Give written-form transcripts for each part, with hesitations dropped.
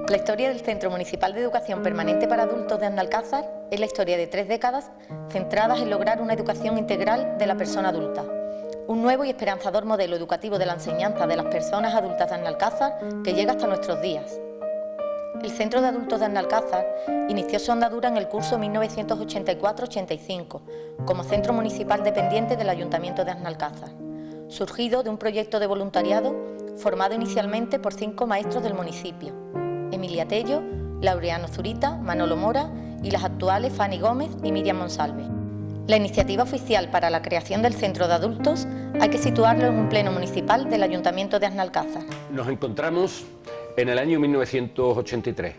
La historia del Centro Municipal de Educación Permanente para Adultos de Aznalcázar es la historia de 3 décadas centradas en lograr una educación integral de la persona adulta. Un nuevo y esperanzador modelo educativo de la enseñanza de las personas adultas de Aznalcázar que llega hasta nuestros días. El Centro de Adultos de Aznalcázar inició su andadura en el curso 1984-85 como centro municipal dependiente del Ayuntamiento de Aznalcázar, surgido de un proyecto de voluntariado formado inicialmente por 5 maestros del municipio: Emilia Tello, Laureano Zurita, Manolo Mora y las actuales Fanny Gómez y Miriam Monsalve. La iniciativa oficial para la creación del centro de adultos hay que situarlo en un pleno municipal del Ayuntamiento de Aznalcázar. Nos encontramos en el año 1983.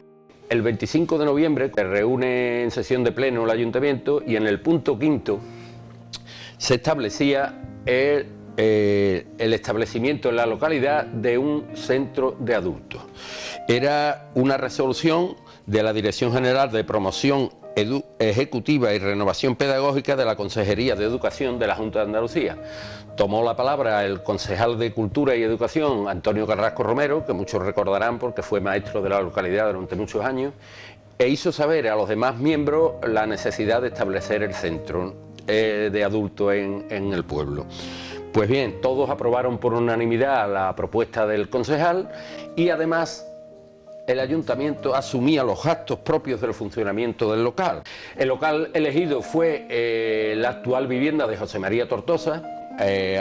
El 25 de noviembre se reúne en sesión de pleno el Ayuntamiento y en el punto 5 se establecía el establecimiento en la localidad de un centro de adultos. Era una resolución de la Dirección General de Promoción Ejecutiva y Renovación Pedagógica de la Consejería de Educación de la Junta de Andalucía. Tomó la palabra el concejal de Cultura y Educación, Antonio Carrasco Romero, que muchos recordarán porque fue maestro de la localidad durante muchos años, e hizo saber a los demás miembros la necesidad de establecer el centro de adultos en el pueblo. Pues bien, todos aprobaron por unanimidad la propuesta del concejal y además el ayuntamiento asumía los gastos propios del funcionamiento del local. El local elegido fue la actual vivienda de José María Tortosa.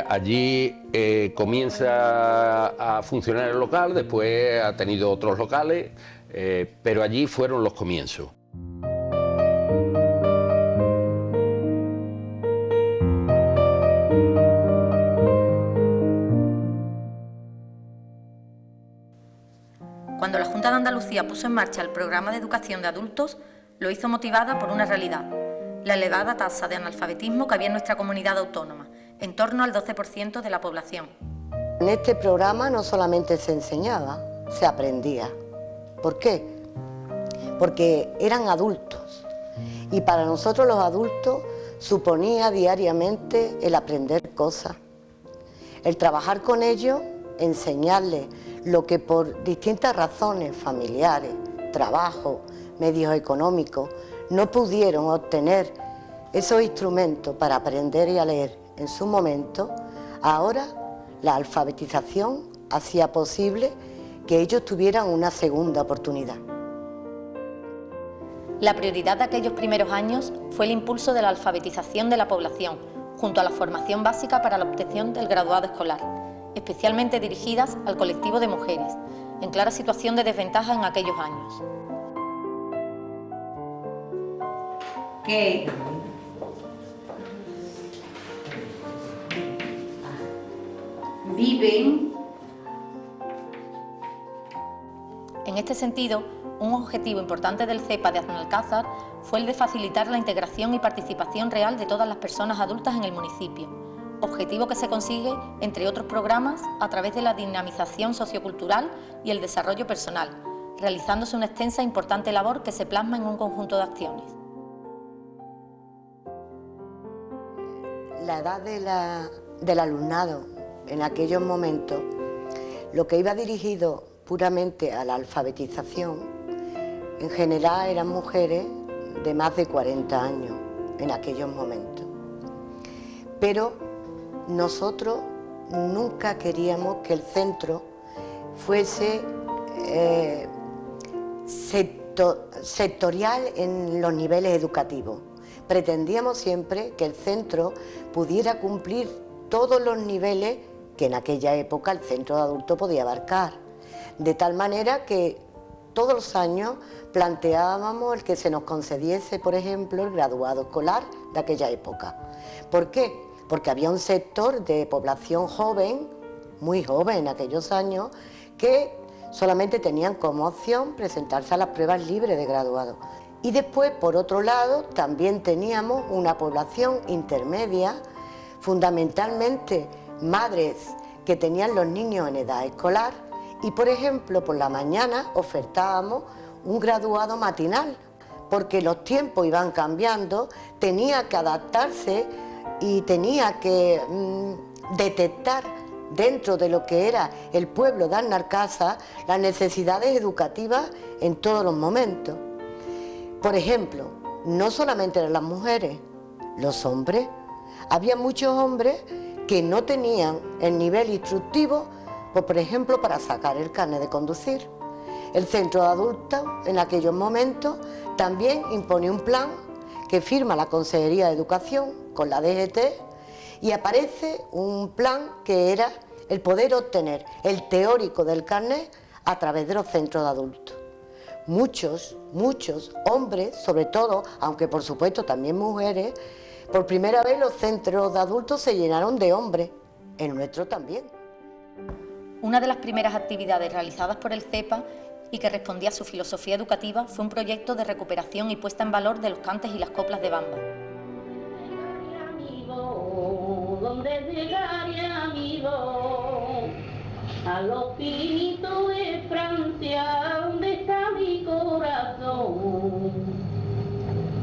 Allí comienza a funcionar el local, después ha tenido otros locales, pero allí fueron los comienzos. Cuando la Junta de Andalucía puso en marcha el programa de educación de adultos, lo hizo motivada por una realidad: la elevada tasa de analfabetismo que había en nuestra comunidad autónoma, en torno al 12% de la población. En este programa no solamente se enseñaba, se aprendía. ¿Por qué? Porque eran adultos y para nosotros los adultos suponía diariamente el aprender cosas, el trabajar con ellos, enseñarles lo que por distintas razones familiares, trabajo, medios económicos, no pudieron obtener esos instrumentos para aprender y a leer en su momento. Ahora la alfabetización hacía posible que ellos tuvieran una segunda oportunidad. La prioridad de aquellos primeros años fue el impulso de la alfabetización de la población, junto a la formación básica para la obtención del graduado escolar, especialmente dirigidas al colectivo de mujeres, en clara situación de desventaja en aquellos años. ¿Qué? Viven. En este sentido, un objetivo importante del CEPA de Aznalcázar fue el de facilitar la integración y participación real de todas las personas adultas en el municipio, objetivo que se consigue, entre otros programas, a través de la dinamización sociocultural y el desarrollo personal, realizándose una extensa e importante labor que se plasma en un conjunto de acciones. La edad del alumnado en aquellos momentos, lo que iba dirigido puramente a la alfabetización, en general eran mujeres de más de 40 años en aquellos momentos. Pero nosotros nunca queríamos que el centro fuese sectorial en los niveles educativos. Pretendíamos siempre que el centro pudiera cumplir todos los niveles que en aquella época el centro de adultos podía abarcar, de tal manera que todos los años planteábamos el que se nos concediese, por ejemplo, el graduado escolar de aquella época. ¿Por qué? Porque había un sector de población joven, muy joven en aquellos años, que solamente tenían como opción presentarse a las pruebas libres de graduado. Y después, por otro lado, también teníamos una población intermedia, fundamentalmente madres que tenían los niños en edad escolar, y por ejemplo, por la mañana ofertábamos un graduado matinal, porque los tiempos iban cambiando, tenía que adaptarse y tenía que detectar dentro de lo que era el pueblo de Alnalcázar, las necesidades educativas en todos los momentos. Por ejemplo, no solamente eran las mujeres, los hombres. Había muchos hombres que no tenían el nivel instructivo, pues, por ejemplo, para sacar el carnet de conducir. El centro de adultos en aquellos momentos también impone un plan que firma la Consejería de Educación con la DGT, y aparece un plan que era el poder obtener el teórico del carnet a través de los centros de adultos. Muchos hombres, sobre todo, aunque por supuesto también mujeres, por primera vez los centros de adultos se llenaron de hombres, el nuestro también. Una de las primeras actividades realizadas por el CEPA y que respondía a su filosofía educativa fue un proyecto de recuperación y puesta en valor de los cantes y las coplas de Bamba. ¿Dónde llegaré, amigo? A los pinitos de Francia, ¿dónde está mi corazón?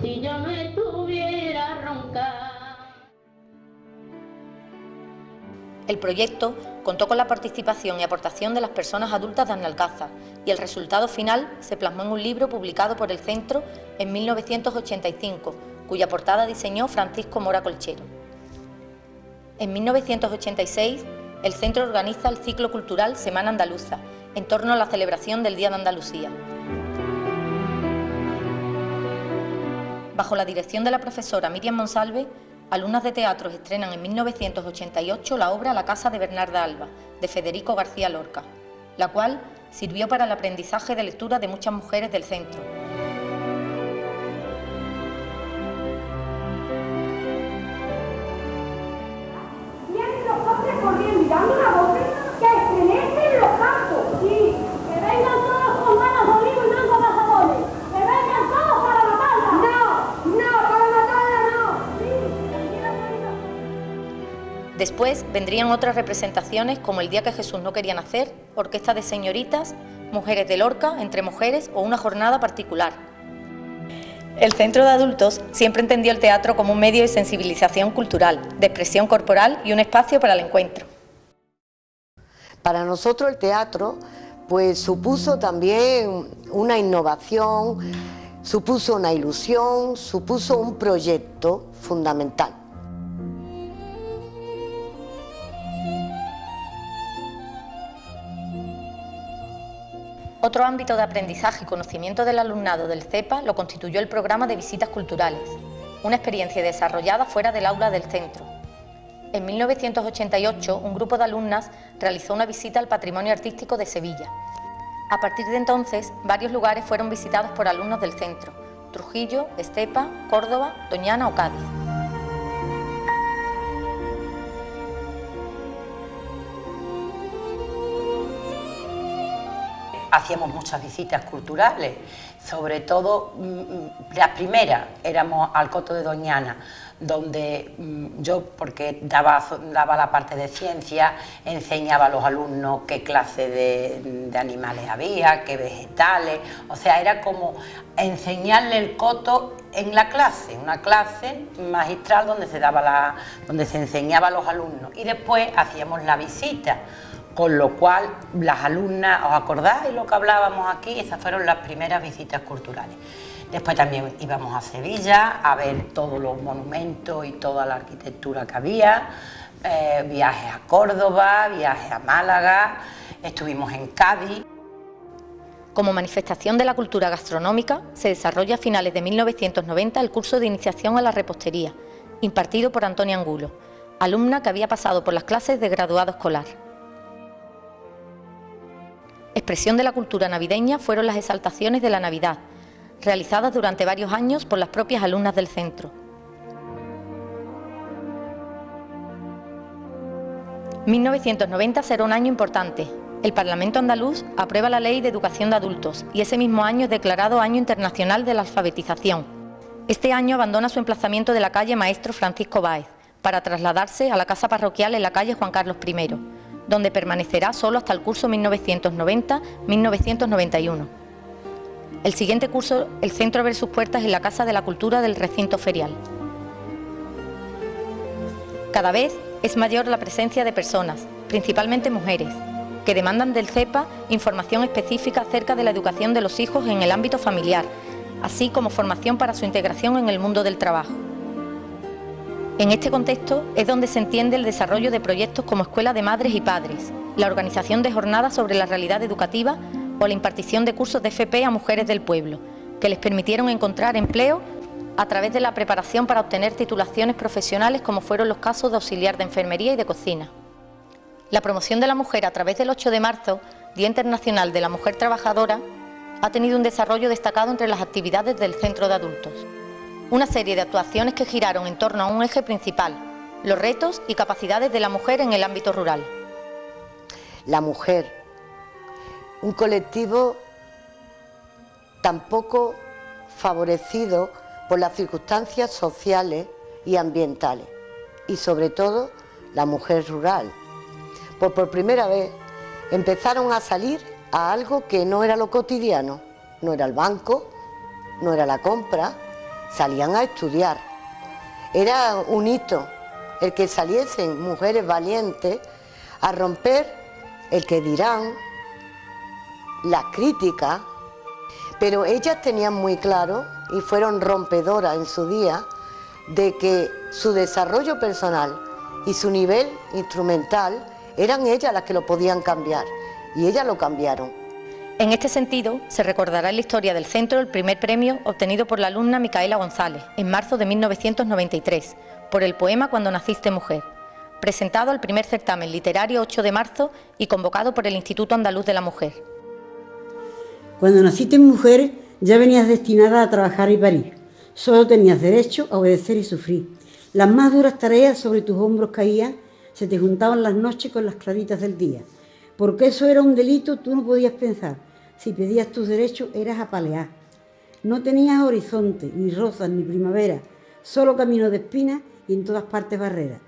Si yo no estuviera ronca. El proyecto contó con la participación y aportación de las personas adultas de Alnalcázar y el resultado final se plasmó en un libro publicado por el centro en 1985, cuya portada diseñó Francisco Mora Colchero. En 1986, el centro organiza el ciclo cultural Semana Andaluza, en torno a la celebración del Día de Andalucía. Bajo la dirección de la profesora Miriam Monsalve, alumnas de teatro estrenan en 1988 la obra La casa de Bernarda Alba, de Federico García Lorca, la cual sirvió para el aprendizaje de lectura de muchas mujeres del centro. Vienen los hombres corriendo y dando la voz que estremecen los campos. Sí, que vengan todos con manos de olivo y blancos pasadores. Que vengan todos para matarla. No, para matarla no. Sí. Después vendrían otras representaciones como El día que Jesús no quería nacer, Orquesta de señoritas, Mujeres de Lorca, Entre mujeres o una jornada particular. El centro de adultos siempre entendió el teatro como un medio de sensibilización cultural, de expresión corporal y un espacio para el encuentro. Para nosotros el teatro pues supuso también una innovación, supuso una ilusión, supuso un proyecto fundamental. Otro ámbito de aprendizaje y conocimiento del alumnado del CEPA lo constituyó el programa de visitas culturales, una experiencia desarrollada fuera del aula del centro. En 1988, un grupo de alumnas realizó una visita al patrimonio artístico de Sevilla. A partir de entonces, varios lugares fueron visitados por alumnos del centro: Trujillo, Estepa, Córdoba, Doñana o Cádiz. Hacíamos muchas visitas culturales, sobre todo las primeras éramos al Coto de Doñana, donde yo, porque daba la parte de ciencia, enseñaba a los alumnos qué clase de animales había, qué vegetales, o sea, era como enseñarle el coto en la clase, una clase magistral donde se enseñaba a los alumnos, y después hacíamos la visita. Con lo cual, las alumnas, ¿os acordáis lo que hablábamos aquí? Esas fueron las primeras visitas culturales. Después también íbamos a Sevilla a ver todos los monumentos y toda la arquitectura que había, viajes a Córdoba, viajes a Málaga, estuvimos en Cádiz. Como manifestación de la cultura gastronómica, se desarrolla a finales de 1990 el curso de iniciación a la repostería, impartido por Antonia Angulo, alumna que había pasado por las clases de graduado escolar. Expresión de la cultura navideña fueron las exaltaciones de la Navidad, realizadas durante varios años por las propias alumnas del centro. 1990 será un año importante. El Parlamento andaluz aprueba la Ley de Educación de Adultos y ese mismo año es declarado Año Internacional de la Alfabetización. Este año abandona su emplazamiento de la calle Maestro Francisco Báez para trasladarse a la casa parroquial en la calle Juan Carlos I, donde permanecerá solo hasta el curso 1990-1991. El siguiente curso, el centro abre sus puertas en la Casa de la Cultura del recinto ferial. Cada vez es mayor la presencia de personas, principalmente mujeres, que demandan del CEPA información específica acerca de la educación de los hijos en el ámbito familiar, así como formación para su integración en el mundo del trabajo. En este contexto es donde se entiende el desarrollo de proyectos como Escuela de Madres y Padres, la organización de jornadas sobre la realidad educativa o la impartición de cursos de FP a mujeres del pueblo, que les permitieron encontrar empleo a través de la preparación para obtener titulaciones profesionales, como fueron los casos de auxiliar de enfermería y de cocina. La promoción de la mujer a través del 8 de marzo, Día Internacional de la Mujer Trabajadora, ha tenido un desarrollo destacado entre las actividades del Centro de Adultos. Una serie de actuaciones que giraron en torno a un eje principal: los retos y capacidades de la mujer en el ámbito rural. La mujer, un colectivo tampoco favorecido por las circunstancias sociales y ambientales, y sobre todo la mujer rural. Por primera vez empezaron a salir a algo que no era lo cotidiano, no era el banco, no era la compra, salían a estudiar. Era un hito el que saliesen mujeres valientes a romper el que dirán, las críticas, pero ellas tenían muy claro y fueron rompedoras en su día de que su desarrollo personal y su nivel instrumental eran ellas las que lo podían cambiar, y ellas lo cambiaron. En este sentido, se recordará en la historia del centro el primer premio obtenido por la alumna Micaela González en marzo de 1993 por el poema Cuando naciste mujer, presentado al primer certamen literario 8 de marzo y convocado por el Instituto Andaluz de la Mujer. Cuando naciste mujer ya venías destinada a trabajar y parir. Solo tenías derecho a obedecer y sufrir. Las más duras tareas sobre tus hombros caían, se te juntaban las noches con las claritas del día. Porque eso era un delito, tú no podías pensar. Si pedías tus derechos, eras apalear. No tenías horizonte, ni rosas, ni primavera, solo camino de espinas y en todas partes barreras.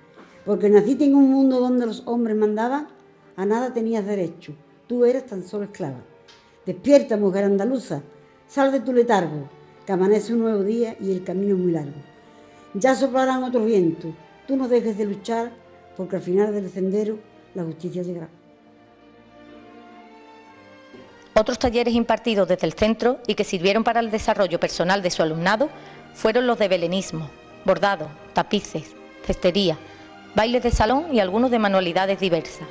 Porque naciste en un mundo donde los hombres mandaban, a nada tenías derecho, tú eras tan solo esclava. Despierta, mujer andaluza, sal de tu letargo, que amanece un nuevo día y el camino es muy largo. Ya soplarán otros vientos, tú no dejes de luchar, porque al final del sendero la justicia llegará. Otros talleres impartidos desde el centro y que sirvieron para el desarrollo personal de su alumnado fueron los de belenismo, bordado, tapices, cestería, bailes de salón y algunos de manualidades diversas.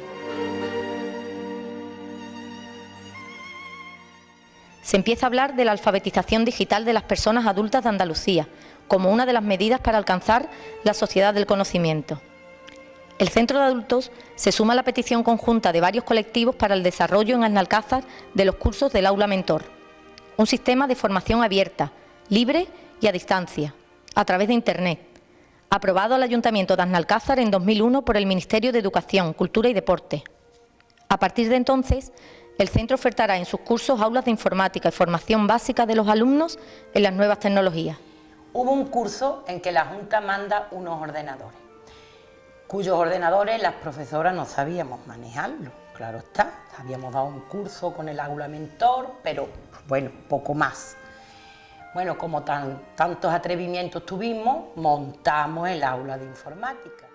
Se empieza a hablar de la alfabetización digital de las personas adultas de Andalucía como una de las medidas para alcanzar la sociedad del conocimiento. El Centro de Adultos se suma a la petición conjunta de varios colectivos para el desarrollo en Aznalcázar de los cursos del Aula Mentor, un sistema de formación abierta, libre y a distancia, a través de Internet, aprobado al Ayuntamiento de Aznalcázar en 2001 por el Ministerio de Educación, Cultura y Deporte. A partir de entonces, el centro ofertará en sus cursos aulas de informática y formación básica de los alumnos en las nuevas tecnologías. Hubo un curso en que la Junta manda unos ordenadores, cuyos ordenadores las profesoras no sabíamos manejarlos, claro está. Habíamos dado un curso con el Aula Mentor, pero bueno, poco más. Bueno, como tantos atrevimientos tuvimos, montamos el aula de informática.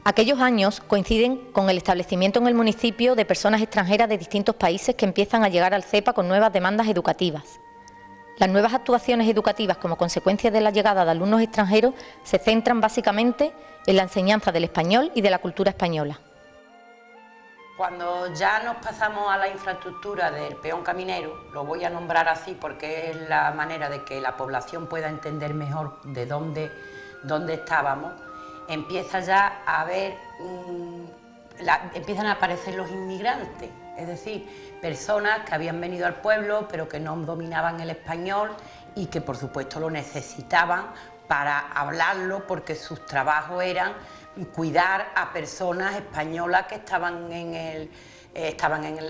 Aquellos años coinciden con el establecimiento en el municipio de personas extranjeras de distintos países que empiezan a llegar al CEPA con nuevas demandas educativas. Las nuevas actuaciones educativas como consecuencia de la llegada de alumnos extranjeros se centran básicamente en la enseñanza del español y de la cultura española. Cuando ya nos pasamos a la infraestructura del peón caminero, lo voy a nombrar así porque es la manera de que la población pueda entender mejor de dónde estábamos, empieza ya a haber, empiezan a aparecer los inmigrantes, es decir, personas que habían venido al pueblo pero que no dominaban el español y que por supuesto lo necesitaban para hablarlo porque sus trabajos eran cuidar a personas españolas que estaban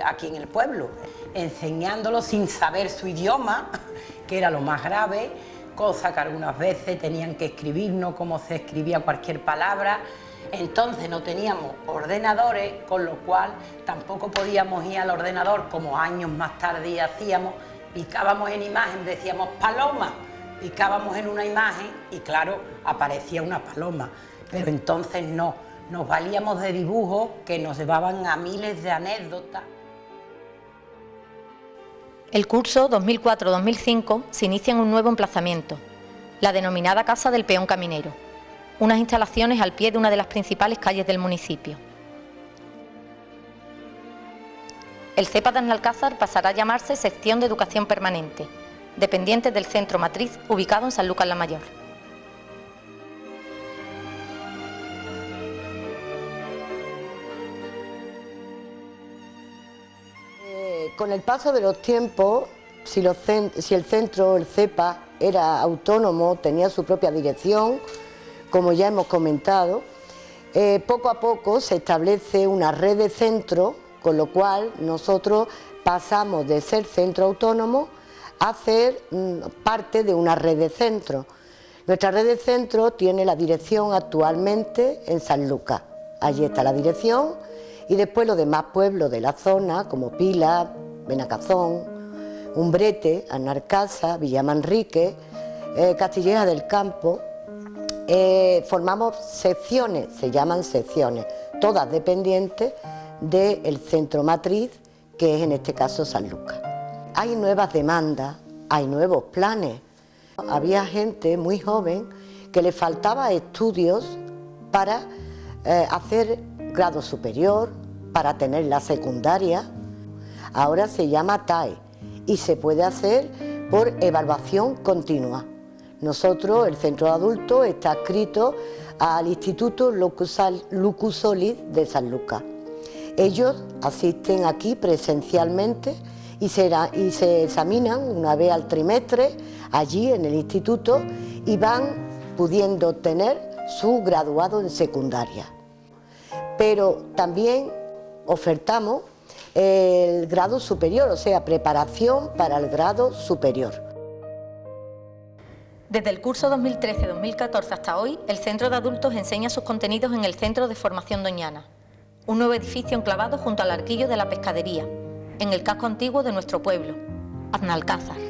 aquí en el pueblo, enseñándolos sin saber su idioma, que era lo más grave, cosa que algunas veces tenían que escribirnos como se escribía cualquier palabra. Entonces no teníamos ordenadores, con lo cual tampoco podíamos ir al ordenador como años más tarde hacíamos, picábamos en imagen, decíamos paloma, picábamos en una imagen y claro, aparecía una paloma, pero entonces no nos valíamos de dibujos que nos llevaban a miles de anécdotas. El curso 2004-2005 se inicia en un nuevo emplazamiento, la denominada Casa del Peón Caminero, unas instalaciones al pie de una de las principales calles del municipio. El CEPA de Analcázar pasará a llamarse Sección de Educación Permanente, dependiente del centro matriz ubicado en Sanlúcar la Mayor. Con el paso de los tiempos, si el centro, el CEPA, era autónomo, tenía su propia dirección, como ya hemos comentado, poco a poco se establece una red de centros, con lo cual nosotros pasamos de ser centro autónomo a ser parte de una red de centros. Nuestra red de centros tiene la dirección actualmente en Sanlúcar. Allí está la dirección y después los demás pueblos de la zona, como Pila, Benacazón, Umbrete, Analcázar, Villamanrique, Castilleja del Campo, formamos secciones, se llaman secciones, todas dependientes del centro matriz, que es en este caso Sanlúcar. Hay nuevas demandas, hay nuevos planes. Había gente muy joven que le faltaba estudios para hacer grado superior, para tener la secundaria. Ahora se llama TAE y se puede hacer por evaluación continua. Nosotros, el centro de adultos, está adscrito al Instituto Lucusolis de Sanlúcar. Ellos asisten aquí presencialmente y se examinan una vez al trimestre allí en el instituto y van pudiendo obtener su graduado en secundaria. Pero también ofertamos el grado superior, o sea, preparación para el grado superior. Desde el curso 2013-2014 hasta hoy, el Centro de Adultos enseña sus contenidos en el Centro de Formación Doñana, un nuevo edificio enclavado junto al arquillo de la pescadería, en el casco antiguo de nuestro pueblo, Analcázar.